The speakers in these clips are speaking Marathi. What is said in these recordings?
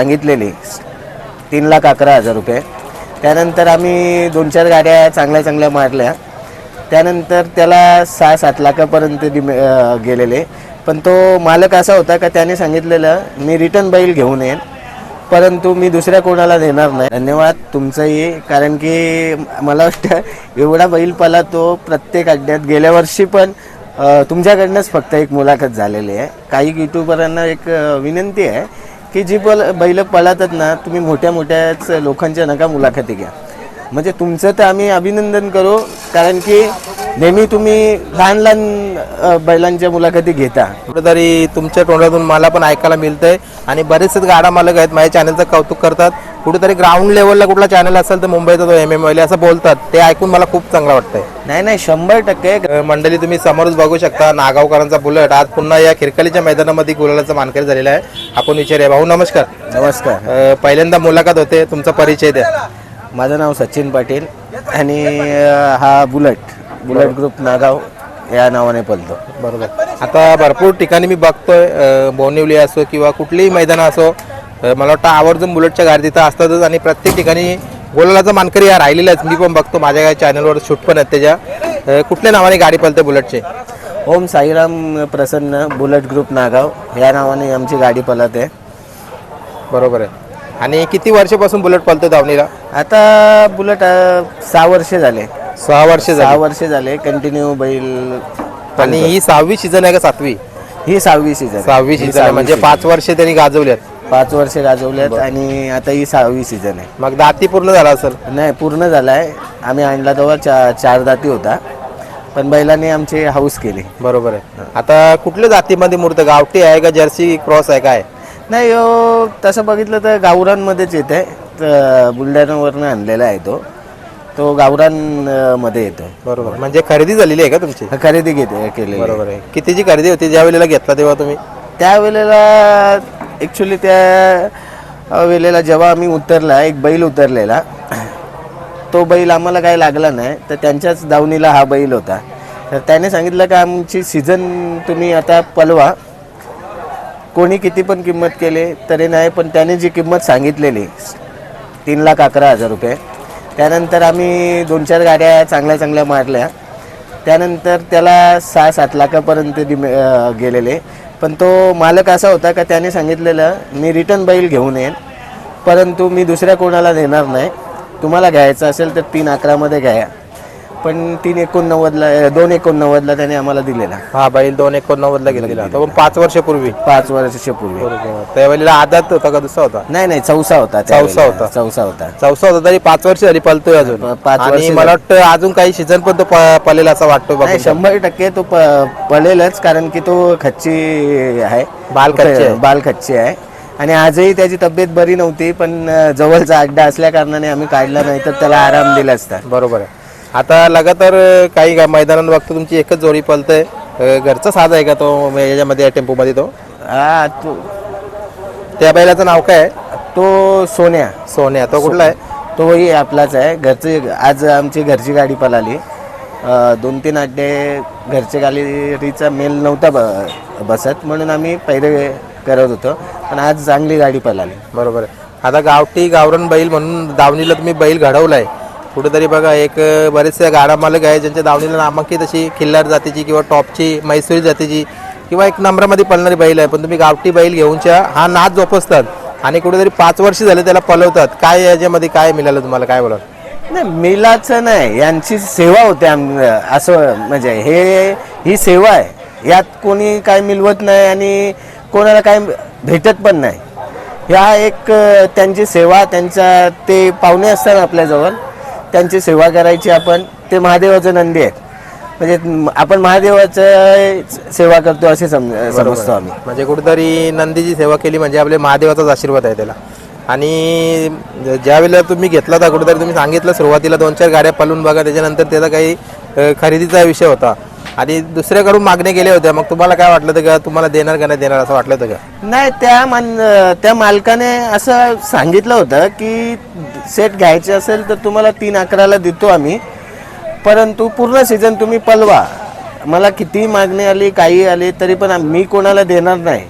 सांगितलेली 3,11,000 रुपये. त्यानंतर आम्ही 2-4 गाड्या चांगल्या मारल्या. त्यानंतर त्याला 6-7 लाखापर्यंत गेलेले. पण तो मालक असा होता का त्याने सांगितलेलं मी रिटर्न बैल घेऊन येईन, परंतु मी दुसऱ्या कोणाला देणार नाही. धन्यवाद तुमचंही, कारण की मला वाटतं एवढा बैल पळा तो प्रत्येक अड्ड्यात. गेल्या वर्षी पण तुमच्याकडनंच फक्त एक मुलाखत झालेली आहे. काही यूट्यूबरांना एक विनंती आहे की जी बैल पळतात ना, तुम्ही मोठ्याच लोकांच्या नका मुलाखती घ्या. म्हणजे तुमचं तर आम्ही अभिनंदन करू, कारण की नेहमी तुम्ही लहान बैलांच्या मुलाखती घेता. कुठेतरी तुमच्या तोंडातून मला पण ऐकायला मिळतंय आणि बरेचसे गाडा मालक आहेत माझ्या चॅनलचं कौतुक करतात. कुठेतरी ग्राउंड लेवलला कुठला चॅनल असेल तर मुंबईचा तो MM वाले असं बोलतात, ते ऐकून मला खूप चांगलं वाटतंय. नाही 100% मंडळी तुम्ही समोरच बघू शकता नागावकरांचा बुलेट आज पुन्हा या खिरकलीच्या मैदानामध्ये गुलालाचा मानकरी झालेला आहे. आपण विचारूया. भाऊ नमस्कार. नमस्कार. पहिल्यांदा मुलाखत होते, तुमचा परिचय द्या. माझं नाव सचिन पाटील आणि हा बुलेट ग्रुप नागाव या नावाने पळतो. बरोबर. आता भरपूर ठिकाणी मी बघतोय, बोनिवली असो किंवा कुठलीही मैदान असो, मला वाटतं आवर्जून बुलेटच्या गाडी तिथं असतातच आणि प्रत्येक ठिकाणी गुलालाचा मानकरी हा राहिलेलाच मी पण बघतो. माझ्या काही चॅनलवर शूट पण आहेत त्याच्या. कुठल्या नावाने गाडी पळते बुलेटची? ओम साईराम प्रसन्न बुलेट ग्रुप नागाव या नावाने आमची गाडी पळते. बरोबर आहे. आणि किती वर्षापासून बुलेट पळतो धावणीला? आता बुलेट 6 वर्ष झाले. 6 वर्ष झाले कंटिन्यू बैल. आणि ही 6वी सीझन आहे का 7वी? ही 6वी सीझन. 6वी सीझन म्हणजे 5 वर्ष त्यांनी गाजवल्यात. 5 वर्ष गाजवल्यात आणि आता ही 6वी सीझन आहे. मग दाती पूर्ण झाला असेल? नाही, पूर्ण झालाय. आम्ही आणला तेव्हा 4 दाती होता, पण बैलांनी आमची हाऊस केली. बरोबर आहे. आता कुठल्या जातीमध्ये मूर्त, गावठी आहे का जर्सी क्रॉस आहे काय? नाही, तसं बघितलं तर गावरांमध्येच येते. बुलढाण्यावरनं आणलेला आहे तो गावरांमध्ये येतो. बरोबर. म्हणजे खरेदी झालेली आहे का तुमची? खरेदी केली. बरोबर आहे. कितीची खरेदी होती ज्या वेळेला घेतला तेव्हा तुम्ही? त्यावेळेला ॲक्च्युली त्या वेळेला जेव्हा आम्ही उतरला, एक बैल उतरलेला, तो बैल आम्हाला काय लागला नाही, तर त्यांच्याच दावणीला हा बैल होता. तर त्याने सांगितलं की आमची सीझन तुम्ही आता पळवा, कोणी किती पण किंमत केली तरी नाही. पण त्याने जी किंमत सांगितलेली 3,11,000 रुपये. त्यानंतर आम्ही 2-4 गाड्या चांगल्या मारल्या. त्यानंतर त्याला 6-7 लाखापर्यंत गेलेले. पण तो मालक असा होता का त्याने सांगितलेलं मी रिटर्न बैल घेऊन येईन, परंतु मी दुसऱ्या कोणाला देणार नाही. तुम्हाला घ्यायचं असेल तर 3,11,000 घ्या. पण 2,89,000 त्याने आम्हाला दिलेला. हा बैल 2,89,000 घेतलेला. तो पण 5 वर्षापूर्वी. 5 वर्षापूर्वी. त्यावेळेला आदात होता का दुसरा होता? नाही, चौसा होता. चौसा होता. तरी 5 वर्ष झाली पळतोय अजून. 5 वर्ष. आणि मला वाटतं अजून काही सीझन पण तो पळेल असं वाटतो. 100% तो पळेलच, कारण की तो खच्ची आहे, बाल खच्ची आहे. आणि आजही त्याची तब्येत बरी नव्हती, पण जवळचा अड्डा असल्या कारणाने आम्ही काढला, नाही तर त्याला आराम दिला असता. बरोबर आहे. आता लगातार काही मैदानात बघतो तुमची एकच जोडी पळते. घरचा साज आहे का तो याच्यामध्ये, टेम्पोमध्ये तो? हा, तो त्या बैलाचं नाव काय आहे? तो सोन्या. तो कुठला आहे? तोही आपलाच आहे. आज आमची घरची गाडी पळाली. 2-3 अड्डे घरच्या गाडीचा मेल नव्हता बसत, म्हणून आम्ही पहिले करत होतो. पण आज चांगली गाडी पळाली. बरोबर आहे. आता गावठी गावरण बैल म्हणून दावणीला तुम्ही बैल घडवलाय. कुठेतरी बघा एक बरेचसे गाडा मालक आहे ज्यांच्या दावणीला नामांकित अशी खिल्लार जातीची किंवा टॉपची मैसूरी जातीची किंवा एक नंबरामध्ये पळणारी बैल आहे, पण तुम्ही गावठी बैल घेऊनच्या हा नाद जोपासतात आणि कुठेतरी 5 वर्ष झाले त्याला पळवतात. काय याच्यामध्ये काय मिळालं तुम्हाला, काय बोला? नाही, मिलाचं नाही, यांची सेवा होते. असं म्हणजे ही सेवा आहे. यात कोणी काय मिळवत नाही आणि कोणाला काय भेटत पण नाही. ह्या एक त्यांची सेवा, त्यांचा ते पाहुणे असतात आपल्याजवळ, त्यांची सेवा करायची आपण. ते महादेवाचं नंदी आहेत, म्हणजे आपण महादेवाचं सेवा करतो असे समजतो आम्ही. म्हणजे कुठेतरी नंदीची सेवा केली म्हणजे आपल्या महादेवाचाच आशीर्वाद आहे त्याला. आणि ज्या वेळेला तुम्ही घेतला होता कुठेतरी तुम्ही सांगितलं सुरुवातीला 2-4 गाड्या पळून बघा, त्याच्यानंतर त्याचा काही खरेदीचा विषय होता आणि दुसऱ्याकडून मागणी केल्या होत्या. मग तुम्हाला काय वाटलं होतं का, तुम्हाला देणार का नाही देणार असं वाटलं होतं का? नाही, त्या मालकाने असं सांगितलं होतं की सेट घ्यायचे असेल तर तुम्हाला 3,11,000 देतो आम्ही, परंतु पूर्ण सीझन तुम्ही पळवा. मला किती मागणी आली, काही आली, तरी पण मी कोणाला देणार नाही.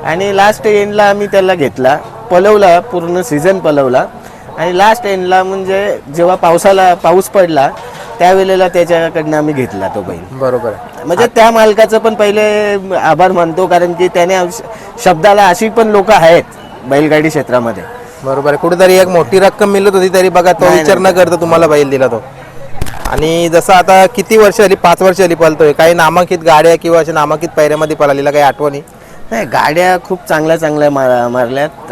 आणि लास्ट एंडला आम्ही त्याला घेतला. पलवला, पूर्ण सीझन पलवला आणि लास्ट एंडला म्हणजे जेव्हा पाऊस पडला त्यावेळेला त्याच्याकडनं आम्ही घेतला तो बैल. बरोबर आहे. म्हणजे त्या मालकाचं पण पहिले आभार मानतो, कारण की त्याने शब्दाला अशी पण लोक आहेत बैलगाडी क्षेत्रामध्ये. बरोबर आहे. कुठेतरी एक मोठी रक्कम मिळत होती तरी बघा तो विचार न करता तुम्हाला बैल दिला तो. आणि जसं आता किती वर्ष आली, 5 वर्ष आली पळतोय, काही नामांकित गाड्या किंवा अशा नामांकित पायऱ्यामध्ये पळालेला काही आठवणी? नाही, गाड्या खूप चांगल्या मारल्यात.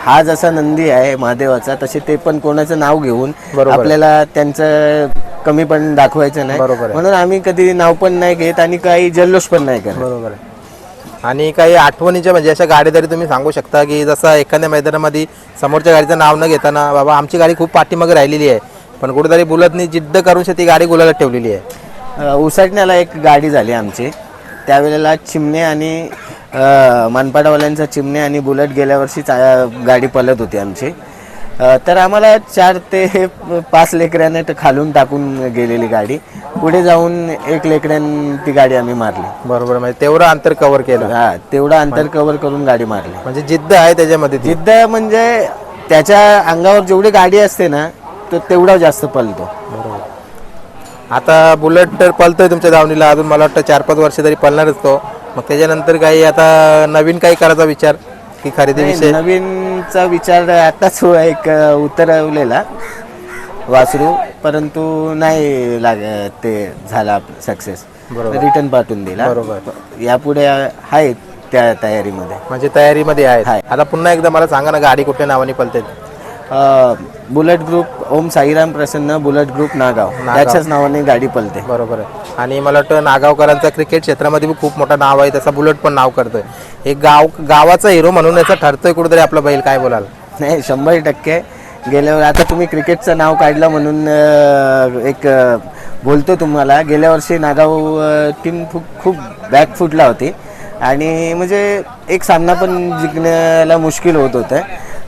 हा जसा नंदी आहे महादेवाचा, तसे ते पण कोणाचं नाव घेऊन आपल्याला त्यांचं कमी पण दाखवायचं नाही. बरोबर आहे. म्हणून आम्ही कधी नाव पण नाही घेत आणि काही जल्लोष पण नाही करत. बरोबर आहे. आणि काही आठवणीच्या म्हणजे अशा गाड्या तरी तुम्ही सांगू शकता की जसं एखाद्या मैदानामध्ये समोरच्या गाडीचं नाव न घेताना बाबा आमची गाडी खूप पाठीमागे राहिलेली आहे पण कुठेतरी बुलटनी जिद्द करून ती गाडी गुलाला ठेवलेली आहे. उसाटण्याला एक गाडी झाली आमची, त्यावेळेला चिमणे आणि मानपाडावाल्यांचा चिमणे आणि बुलेट गेल्या वर्षी गाडी पळत होती आमची. तर आम्हाला 4 ते 5 लेकऱ्याने खालून टाकून गेलेली गाडी, पुढे जाऊन 1 लेकऱ्याने ती गाडी आम्ही मारली. बरोबर, म्हणजे तेवढं अंतर कव्हर केलं. हा, तेवढं अंतर कव्हर करून गाडी मारली. म्हणजे जिद्द आहे त्याच्यामध्ये. जिद्द म्हणजे त्याच्या अंगावर जेवढी गाडी असते ना तो तेवढा जास्त पळतो. बरोबर. आता बुलेट तर पळतोय तुमच्या दावणीला, अजून मला वाटतं 4-5 वर्ष तरी पळणारच तो. मग त्याच्यानंतर काही आता नवीन काही करायचा विचार की खरेदी विषय? नवीनचा विचार आताच एक उतरवलेला वासरू, परंतु नाही लागत ते झाला सक्सेस, रिटर्न पाठवून दिला. बरोबर. यापुढे आहेत त्या तयारीमध्ये. म्हणजे तयारीमध्ये आहे. आता पुन्हा एकदा मला सांगा ना, गाडी कुठल्या नावाने पळते? बुलेट ग्रुप ओम साईराम प्रसन्न बुलेट ग्रुप नागाव, त्याच्याच नावाने गाडी पळते. बरोबर आहे. आणि मला वाटतं नागावकरांचा क्रिकेट क्षेत्रामध्ये खूप मोठं नाव आहे, तसा बुलेट पण नाव करतोय. एक गावाचा हिरो म्हणून याचा ठरतोय कुठेतरी आपला बैल, काय बोलाल? नाही, 100% गेल्यावर आता तुम्ही क्रिकेटचं नाव काढलं म्हणून एक बोलतो तुम्हाला. गेल्या वर्षी नागाव टीम खूप बॅकफुटला होती आणि म्हणजे एक सामना पण जिंकण्याला मुश्किल होत होतं.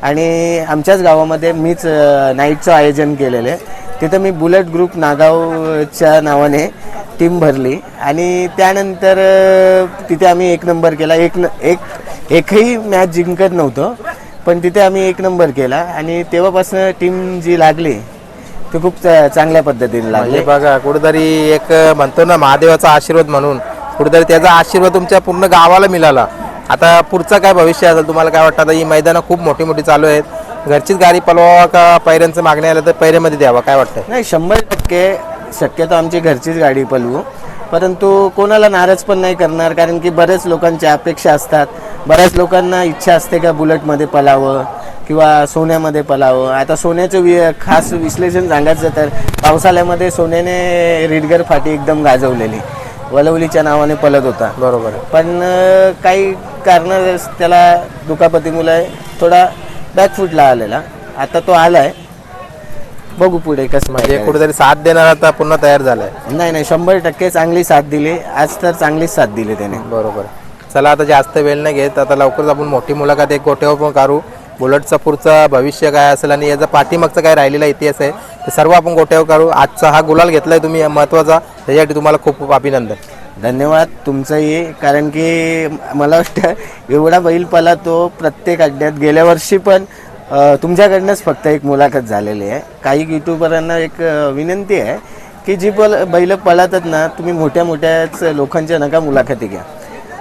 आणि आमच्याच गावामध्ये मीच नाईटचं आयोजन केलेलं आहे. तिथं मी बुलेट ग्रुप नागावच्या नावाने टीम भरली आणि त्यानंतर तिथे आम्ही 1 नंबर केला. एकही मॅच जिंकत नव्हतो, पण तिथे आम्ही 1 नंबर केला आणि तेव्हापासून टीम जी लागली ती खूप चांगल्या पद्धतीने लागली. म्हणजे बघा कुठेतरी एक म्हणतो ना महादेवाचा आशीर्वाद म्हणून, कुठेतरी त्याचा आशीर्वाद तुमच्या पूर्ण गावाला मिळाला. आता पुढचं काय भविष्य असेल तुम्हाला काय वाटतं? आता ही मैदानं खूप मोठी चालू आहेत, घरचीच गाडी पळवावा का पैऱ्यांचं मागणी आलं तर पैऱ्यामध्ये द्यावा, काय वाटतं? नाही, 100% शक्यतो आमची घरचीच गाडी पळवू, परंतु कोणाला नाराज पण नाही करणार, कारण की बरेच लोकांच्या अपेक्षा असतात. बऱ्याच लोकांना इच्छा असते का बुलेटमध्ये पळावं किंवा सोन्यामध्ये पळावं. आता सोन्याचं खास विश्लेषण सांगायचं तर पावसाळ्यामध्ये सोन्याने रिडगर फाटी एकदम गाजवलेली, वलवलीच्या नावाने पळत होता. बरोबर. पण काही कारण त्याला दुखापतीमुळे थोडा बॅकफुटला आलेला. आता तो आलाय, बघू पुढे कसं. म्हणजे कुठेतरी साथ देणार आता पुन्हा तयार झालाय. नाही, 100% चांगली साथ दिली आज, तर चांगलीच साथ दिली त्याने. बरोबर. चला आता जास्त वेळ नाही घेत, आता लवकरच आपण मोठी मुलाखत एक गोट्यावर पण करू. बुलेटचं पुढचं भविष्य काय असेल आणि याचा पाठीमागचा काय राहिलेला इतिहास आहे ते सर्व आपण गोट्यावर करू. आजचा हा गुलाल घेतलाय तुम्ही महत्त्वाचा, त्याच्यासाठी तुम्हाला खूप खूप अभिनंदन. धन्यवाद तुमचंही, कारण की मला वाटतं एवढा बैल पळा तो प्रत्येक अड्ड्यात. गेल्या वर्षी पण तुमच्याकडनंच फक्त एक मुलाखत झालेली आहे. काही यूट्यूबरांना एक विनंती आहे की जी बैल पळतात ना, तुम्ही मोठ्याच लोकांच्या नका मुलाखती घ्या.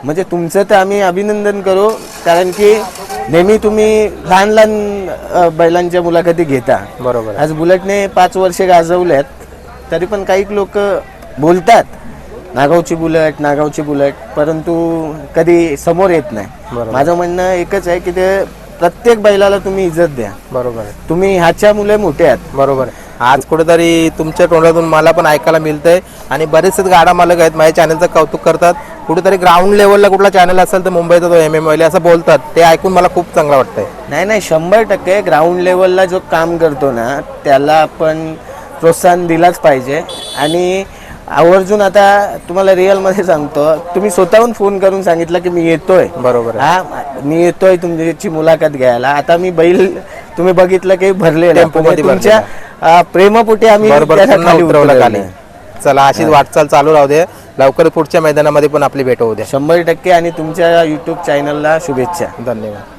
म्हणजे तुमचं तर आम्ही अभिनंदन करू, कारण की नेहमी तुम्ही लहान बैलांच्या मुलाखती घेता. बरोबर. आज बुलेटने 5 वर्षे गाजवल्यात, तरी पण काही लोक बोलतात नागावची बुलेट, परंतु कधी समोर येत नाही. माझं म्हणणं एकच आहे की ते प्रत्येक बैलाला तुम्ही इज्जत द्या. बरोबर. तुम्ही ह्याच्या मुले मोठे आहात. बरोबर. आज कुठेतरी तुमच्या तोंडातून मला पण ऐकायला मिळतंय आणि बरेचसे गाडा मालक आहेत माझ्या चॅनलचं कौतुक करतात. कुठेतरी ग्राउंड लेवलला कुठला चॅनल असेल तर मुंबईचा तो MM असं बोलतात, ते ऐकून मला खूप चांगलं वाटतंय. नाही, 100% ग्राउंड लेवलला जो काम करतो ना त्याला आपण प्रोत्साहन दिलाच पाहिजे. आणि आवर्जून आता तुम्हाला रिअलमध्ये सांगतो, तुम्ही स्वतःहून फोन करून सांगितलं की मी येतोय. बरोबर. मी येतोय तुमची मुलाखत घ्यायला. आता मी बैल तुम्ही बघितलं की भरलेला, तुमच्या प्रेमापोटी आम्ही खाली उतरवलं. चला अशीच वाटचाल चालू राहू दे, लवकर पुढच्या मैदानामध्ये पण आपली भेट होऊ द्या. 100%. आणि तुमच्या YouTube चॅनलला शुभेच्छा. धन्यवाद.